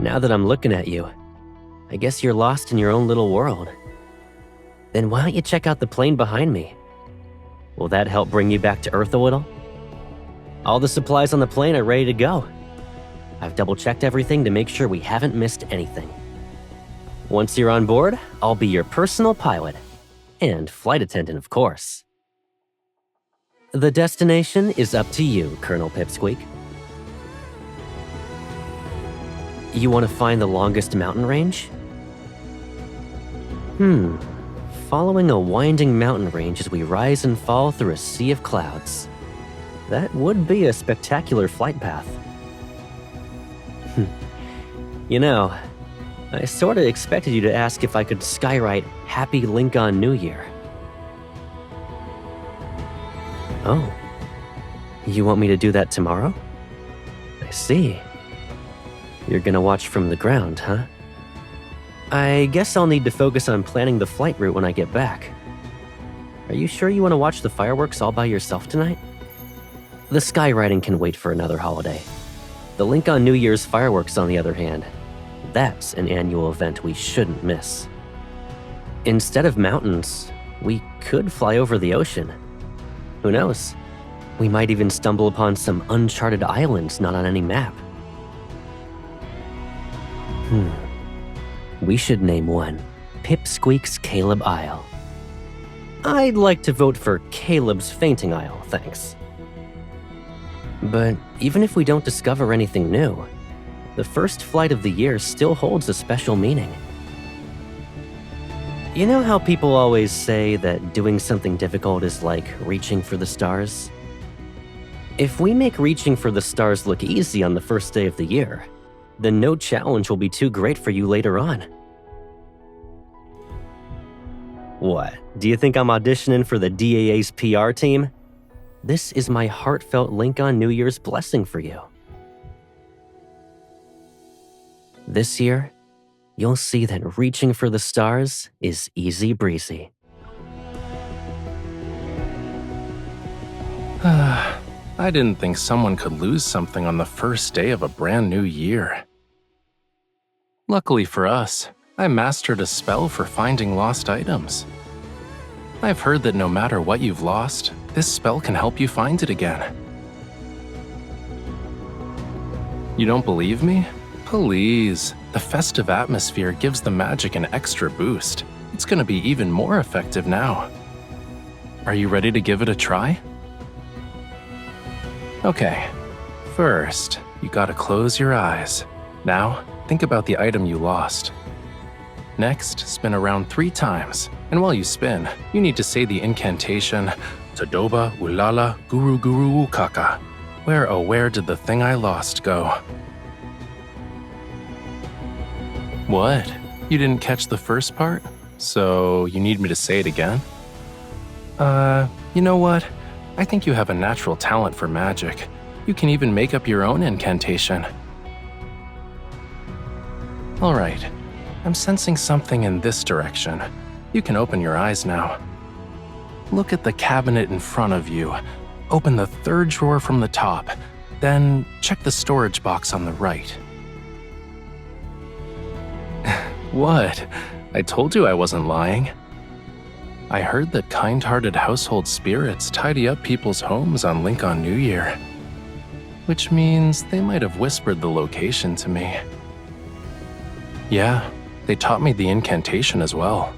Now that I'm looking at you, I guess you're lost in your own little world. Then why don't you check out the plane behind me? Will that help bring you back to Earth a little? All the supplies on the plane are ready to go. I've double-checked everything to make sure we haven't missed anything. Once you're on board, I'll be your personal pilot. And flight attendant, of course. The destination is up to you, Colonel Pipsqueak. You want to find the longest mountain range? Following a winding mountain range as we rise and fall through a sea of clouds. That would be a spectacular flight path. You know, I sorta expected you to ask if I could skywrite Happy Lincoln New Year. Oh, you want me to do that tomorrow? I see. You're gonna watch from the ground, huh? I guess I'll need to focus on planning the flight route when I get back. Are you sure you want to watch the fireworks all by yourself tonight? The skywriting can wait for another holiday. The Lincoln New Year's fireworks, on the other hand, that's an annual event we shouldn't miss. Instead of mountains, we could fly over the ocean. Who knows? We might even stumble upon some uncharted islands not on any map. We should name one Pipsqueak's Caleb Isle. I'd like to vote for Caleb's Fainting Isle, thanks. But even if we don't discover anything new, the first flight of the year still holds a special meaning. You know how people always say that doing something difficult is like reaching for the stars? If we make reaching for the stars look easy on the first day of the year, then no challenge will be too great for you later on. What, do you think I'm auditioning for the DAA's PR team? This is my heartfelt Lincoln New Year's blessing for you. This year, you'll see that reaching for the stars is easy breezy. I didn't think someone could lose something on the first day of a brand new year. Luckily for us, I mastered a spell for finding lost items. I've heard that no matter what you've lost, this spell can help you find it again. You don't believe me? Please, the festive atmosphere gives the magic an extra boost. It's gonna be even more effective now. Are you ready to give it a try? Okay, first, you gotta close your eyes. Now, think about the item you lost. Next, spin around 3 times, and while you spin, you need to say the incantation, Tadoba Ulala Guru Guru Ukaka. Where oh where did the thing I lost go? What? You didn't catch the first part? So you need me to say it again? You know what? I think you have a natural talent for magic. You can even make up your own incantation. Alright, I'm sensing something in this direction. You can open your eyes now. Look at the cabinet in front of you. Open the 3rd drawer from the top, then check the storage box on the right. What? I told you I wasn't lying. I heard that kind-hearted household spirits tidy up people's homes on Lincoln New Year. Which means they might have whispered the location to me. Yeah, they taught me the incantation as well.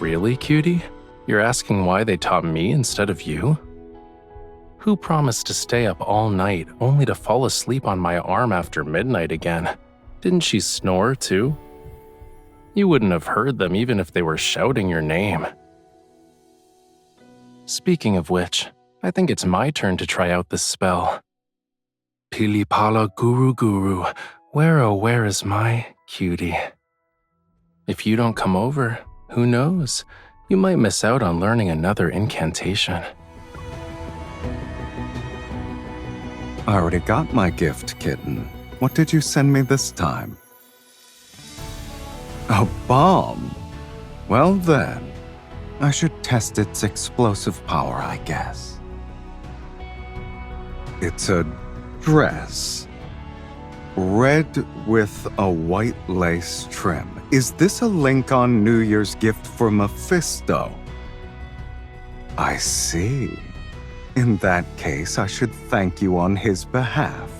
Really, cutie? You're asking why they taught me instead of you? Who promised to stay up all night only to fall asleep on my arm after midnight again? Didn't she snore too? You wouldn't have heard them even if they were shouting your name. Speaking of which, I think it's my turn to try out this spell. Pilipala Guru Guru, where oh where is my cutie? If you don't come over, who knows? You might miss out on learning another incantation. I already got my gift, kitten. What did you send me this time? A bomb? Well then, I should test its explosive power, I guess. It's a dress. Red with a white lace trim. Is this a Lincoln New Year's gift for Mephisto? I see. In that case, I should thank you on his behalf.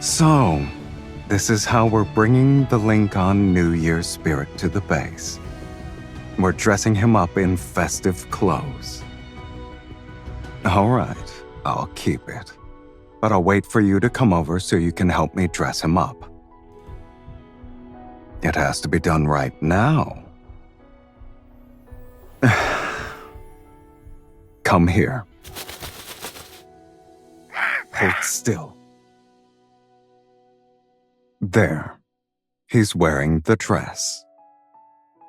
So, this is how we're bringing the Lincoln New Year's spirit to the base. We're dressing him up in festive clothes. All right, I'll keep it. But I'll wait for you to come over so you can help me dress him up. It has to be done right now. Come here. Hold still. There. He's wearing the dress.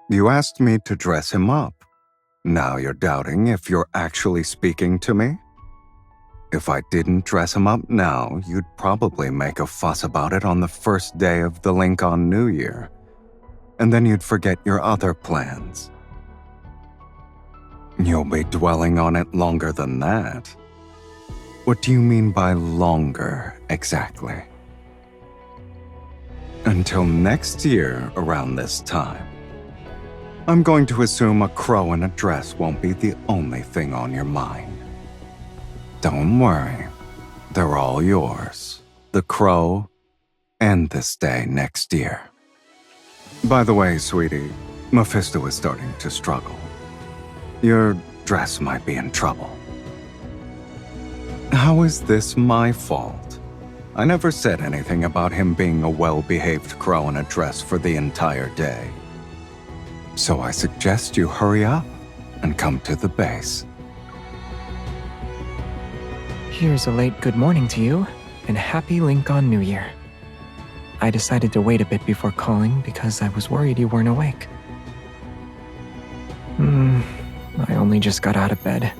You asked me to dress him up. Now you're doubting if you're actually speaking to me? If I didn't dress him up now, you'd probably make a fuss about it on the first day of the Lincoln New Year. And then you'd forget your other plans. You'll be dwelling on it longer than that. What do you mean by longer, exactly? Until next year, around this time. I'm going to assume a crow in a dress won't be the only thing on your mind. Don't worry. They're all yours. The crow and this day next year. By the way, sweetie, Mephisto is starting to struggle. Your dress might be in trouble. How is this my fault? I never said anything about him being a well-behaved crow in a dress for the entire day. So I suggest you hurry up and come to the base. Here's a late good morning to you, and happy Lincoln New Year. I decided to wait a bit before calling because I was worried you weren't awake. I only just got out of bed.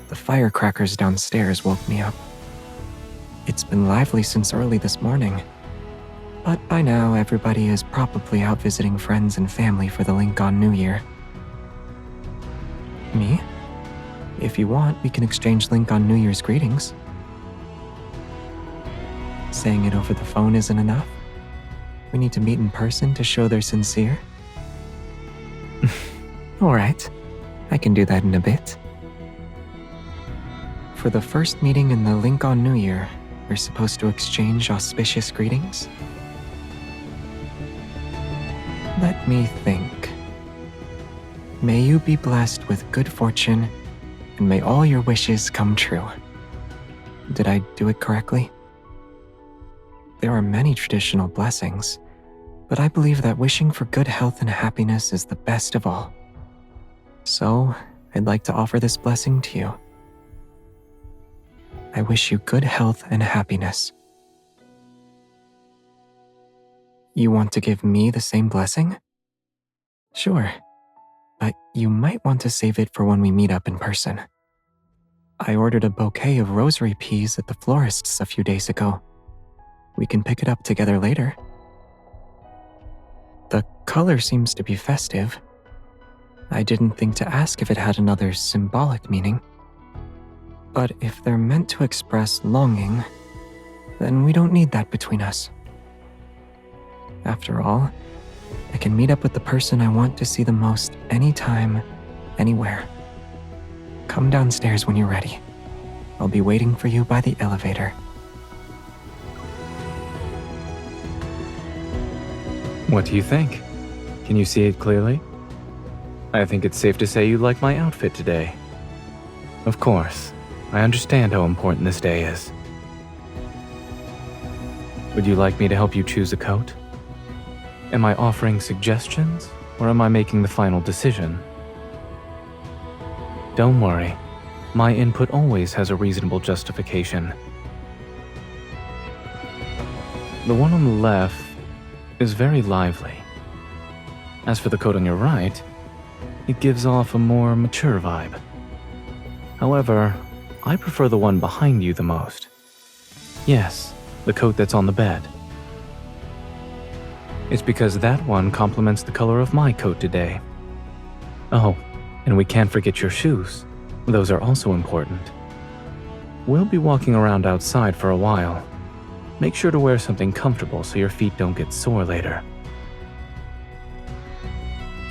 The firecrackers downstairs woke me up. It's been lively since early this morning, but by now everybody is probably out visiting friends and family for the Lincoln New Year. Me? If you want, we can exchange Lincoln New Year's greetings. Saying it over the phone isn't enough. We need to meet in person to show they're sincere. Alright, I can do that in a bit. For the first meeting in the Lincoln New Year, we're supposed to exchange auspicious greetings? Let me think. May you be blessed with good fortune, and may all your wishes come true. Did I do it correctly? There are many traditional blessings, but I believe that wishing for good health and happiness is the best of all. So, I'd like to offer this blessing to you. I wish you good health and happiness. You want to give me the same blessing? Sure, but you might want to save it for when we meet up in person. I ordered a bouquet of rosary peas at the florist's a few days ago. We can pick it up together later. The color seems to be festive. I didn't think to ask if it had another symbolic meaning. But if they're meant to express longing, then we don't need that between us. After all, I can meet up with the person I want to see the most anytime, anywhere. Come downstairs when you're ready. I'll be waiting for you by the elevator. What do you think? Can you see it clearly? I think it's safe to say you like my outfit today. Of course, I understand how important this day is. Would you like me to help you choose a coat? Am I offering suggestions, or am I making the final decision? Don't worry, my input always has a reasonable justification. The one on the left is very lively. As for the coat on your right, it gives off a more mature vibe. However, I prefer the one behind you the most. Yes, the coat that's on the bed. It's because that one complements the color of my coat today. Oh, And we can't forget your shoes. Those are also important. We'll be walking around outside for a while. Make sure to wear something comfortable so your feet don't get sore later.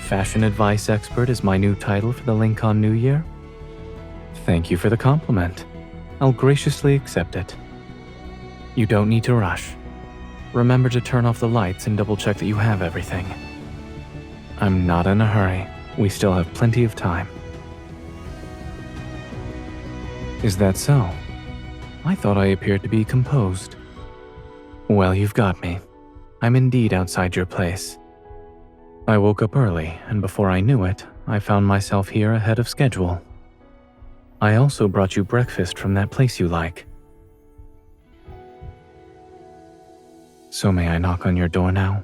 Fashion advice expert is my new title for the Lincoln New Year. Thank you for the compliment. I'll graciously accept it. You don't need to rush. Remember to turn off the lights and double check that you have everything. I'm not in a hurry. We still have plenty of time. Is that so? I thought I appeared to be composed. Well, you've got me. I'm indeed outside your place. I woke up early, and before I knew it, I found myself here ahead of schedule. I also brought you breakfast from that place you like. So may I knock on your door now?